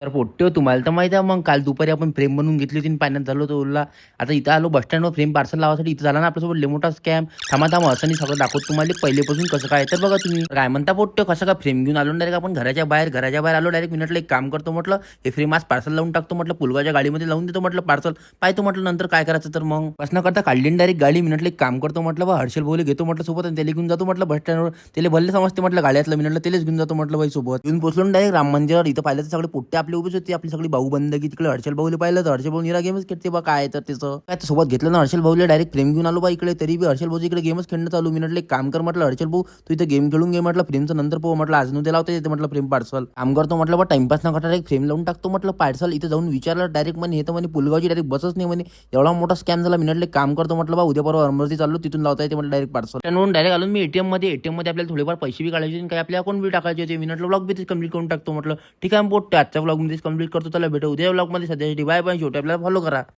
तर पोट्टे हो, तुम्हाला तर माहिती आहे मग काल दुपारी आपण फ्रेम बनवून घेतली होती आणि पाण्यात झालो होतो ओला. आता इथं आलो बस स्टँडवर फ्रेम पार्सल लावासाठी. इथं झाला ना आपल्यासोबत लय मोठा स्कॅम. थांबा, थांबा असं नाही सगळं दाखवतो तुम्हाला पहिलेपासून कसं काय. तर बघा तुम्ही काय म्हणता पोट्टे कसं काय फ्रेम घेऊन आलो डायरेक्ट आपण घराच्या बाहेर आलो डायरेक्ट. मिनिटला एक काम करतो म्हटलं, हे फ्रेम आज पार्सल लावून टाकतो म्हटलं, पुलगाच्या गाडीमध्ये लावून देतो म्हटलं पार्सल. पाहतो म्हटलं नंतर काय करायचं तर मग. बस न करता काढली डायरेक्ट गाडी. मिनिटला एक काम करतो म्हटलं, बा हर्षल भाऊला घेतो म्हटलं सोबत आणि त्याला घेऊन जातो म्हटलं बस स्टँडवर. त्याला भल्ले समजते म्हटलं गाड्यातलं. मिनिटला त्यालाच घेऊन जातो म्हटलं बाई सोबत. येऊन पोहोचलो डायरेक्ट राम मंदिरावर. इथं पाहिलं तर सगळे पोट्टे आपले उभेच होते. आपली सगळी भाऊ बंदगी तिकडे हर्षल भाऊला पाहिलं तर हर्षल भाऊ निरा गेमच खेळते बा. काय तर त्याचं काय तर सोबत घेतलं ना हर्षल भाऊला डायरेक्ट फ्रेम घेऊन आलो बा इकडे. तरी बी हर्षल भाऊ इकडे गेमच खेळणं चालू. मी म्हटलं एक काम कर म्हटलं हर्षल भाऊ, तू इथं गेम खेळून घे म्हटलं, फ्रेमचं नंतर पाहू म्हटलं, आज नुद्या लावता येते म्हटलं फ्रेम पार्सल. काम करतो म्हटलं बा टाइमपास न करता डायरेक्ट फ्रेम लावून टाकतो म्हटलं पार्सल. इथं जाऊन विचारलं डायरेक्ट म्हणे हे तर म्हणे पुलगावची डायरेक्ट बसच नाही म्हणे. एवढा मोठा स्कॅम झाला. मिनिटले काम करतो म्हटलं बा उद्या परवा अमरावती चाललो, तिथून लावता येते म्हटलं डायरेक्ट पार्सल. त्यानंतर डायरेक्ट आलो मी एटीएम मध्ये आपल्याला थोडेफार पैसे बी काढायचे आणि काही आपल्या अकाउंट बी टाकायचे होते. मिनिटला ब्लॉग बी कंप्लीट करून टाकतो म्हटलं. ठीक आहे पोट्टे आजच्या ब्लॉग मध्ये कंप्लीट करतो. त्याला भेटू उद्या ब्लॉग मध्ये. सध्यासाठी बाय बाय. शेवटी आपल्याला फॉलो करा.